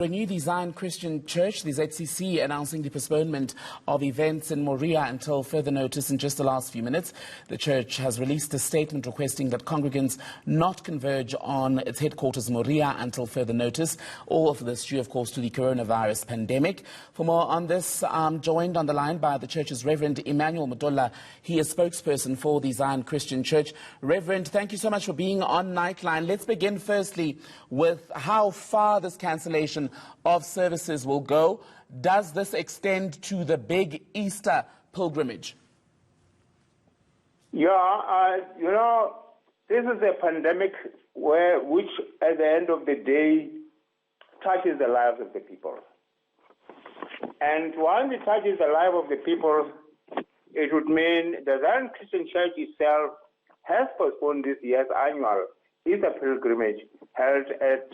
A new Zion Christian Church, the ZCC, announcing the postponement of events in Moria until further notice in just the last few minutes. The church has released a statement requesting that congregants not converge on its headquarters, Moria, until further notice. All of this due, of course, to the coronavirus pandemic. For more on this, I'm joined on the line by the church's Reverend Emmanuel Mudola. He is spokesperson for the Zion Christian Church. Reverend, thank you so much for being on Nightline. Let's begin firstly with how far this cancellation of services will go. Does this extend to the big Easter pilgrimage? Yeah, this is a pandemic which at the end of the day touches the lives of the people. And once it touches the life of the people, it would mean the Zion Christian Church itself has postponed this year's annual Easter pilgrimage held at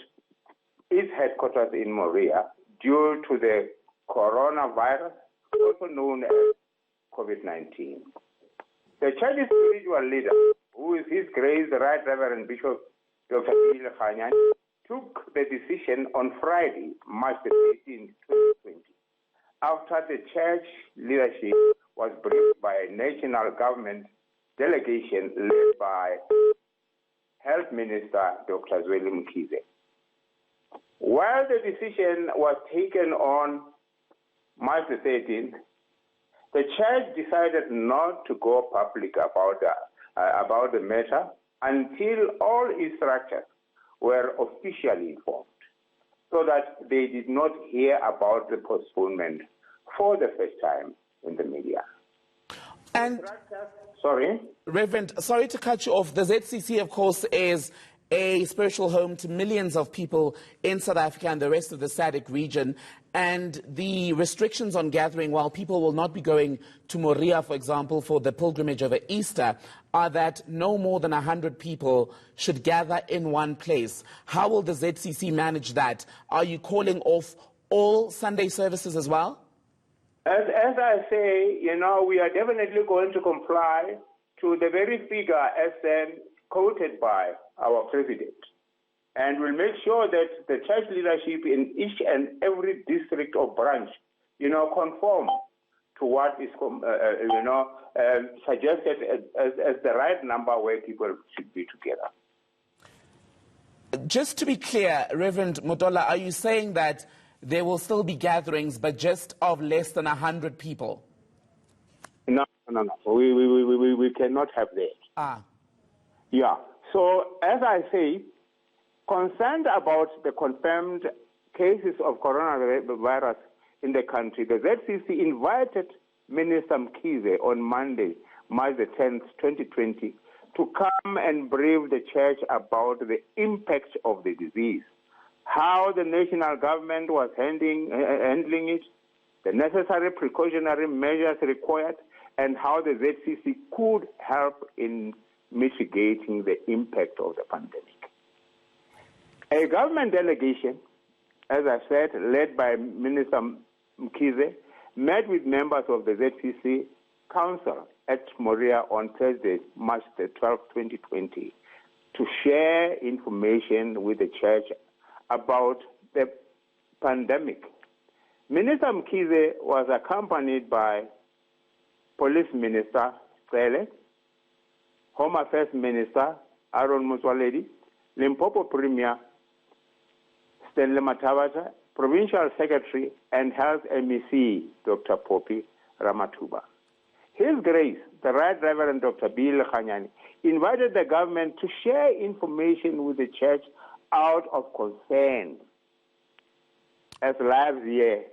its headquarters in Moria due to the coronavirus, also known as COVID-19. The church's spiritual leader, who is His Grace the Right Reverend Bishop Dr. Moria, took the decision on Friday, March 18, 2020, after the church leadership was briefed by a national government delegation led by Health Minister Dr. Mkize. While the decision was taken on March 13th, the church decided not to go public about the matter until all its structures were officially informed, so that they did not hear about the postponement for the first time in the media. And sorry? Reverend, sorry to cut you off. The ZCC, of course, is a spiritual home to millions of people in South Africa and the rest of the SADC region. And the restrictions on gathering, while people will not be going to Moria, for example, for the pilgrimage over Easter, are that no more than 100 people should gather in one place. How will the ZCC manage that? Are you calling off all Sunday services as well? As I say, we are definitely going to comply to the very figure as quoted by our president. And we'll make sure that the church leadership in each and every district or branch, conform to what is, suggested as the right number where people should be together. Just to be clear, Reverend Mudola, are you saying that there will still be gatherings, but just of less than 100 people? No. We cannot have that. Yeah. So, as I say, concerned about the confirmed cases of coronavirus in the country, the ZCC invited Minister Mkize on Monday, March 10, 2020, to come and brief the church about the impact of the disease, how the national government was handling it, the necessary precautionary measures required, and how the ZCC could help in mitigating the impact of the pandemic. A government delegation, as I said, led by Minister Mkize, met with members of the ZCC Council at Moria on Thursday, March 12, 2020, to share information with the church about the pandemic. Minister Mkize was accompanied by Police Minister Sele, Home Affairs Minister Aaron Muswaledi, Limpopo Premier Stanley Matavata, Provincial Secretary and Health MEC Dr. Poppy Ramatuba. His Grace, the Right Reverend Dr. Bill Khanyani, invited the government to share information with the church out of concern, as lives here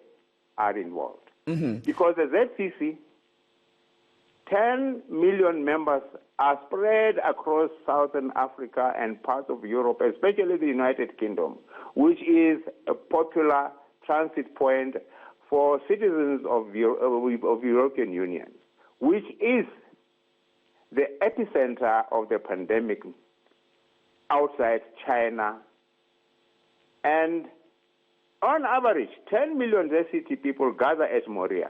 are involved. Because the ZCC, 10 million members are spread across Southern Africa and parts of Europe, especially the United Kingdom, which is a popular transit point for citizens of European Union, which is the epicenter of the pandemic outside China. And on average, 10 million ZCT people gather at Moria.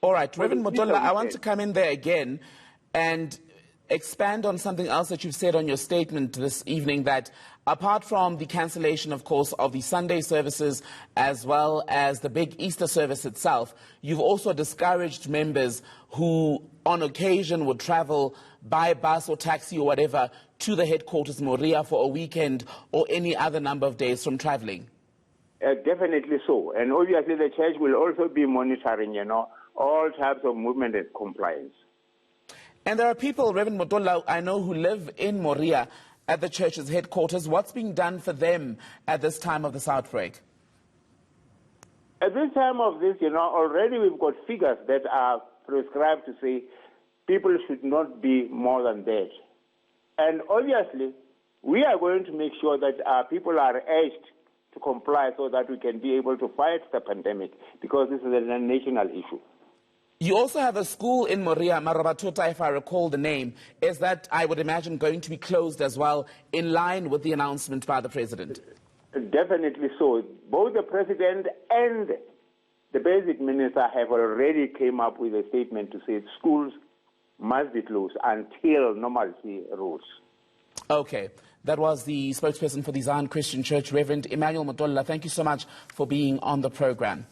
All right, Reverend Mudola, I want to come in there again. And expand on something else that you've said on your statement this evening, that apart from the cancellation, of course, of the Sunday services as well as the big Easter service itself, you've also discouraged members who on occasion would travel by bus or taxi or whatever to the headquarters Moria for a weekend or any other number of days from traveling. Definitely so. And obviously the church will also be monitoring, all types of movement and compliance. And there are people, Reverend Motola, I know, who live in Moria at the church's headquarters. What's being done for them at this time of this outbreak? At this time of this, already we've got figures that are prescribed to say people should not be more than that. And obviously, we are going to make sure that people are urged to comply so that we can be able to fight the pandemic, because this is a national issue. You also have a school in Moria, Marabatuta, if I recall the name. Is that, I would imagine, going to be closed as well, in line with the announcement by the President? Definitely so. Both the President and the Basic Minister have already came up with a statement to say schools must be closed until normalcy rules. Okay. That was the spokesperson for the Zion Christian Church, Reverend Emmanuel Motola. Thank you so much for being on the program.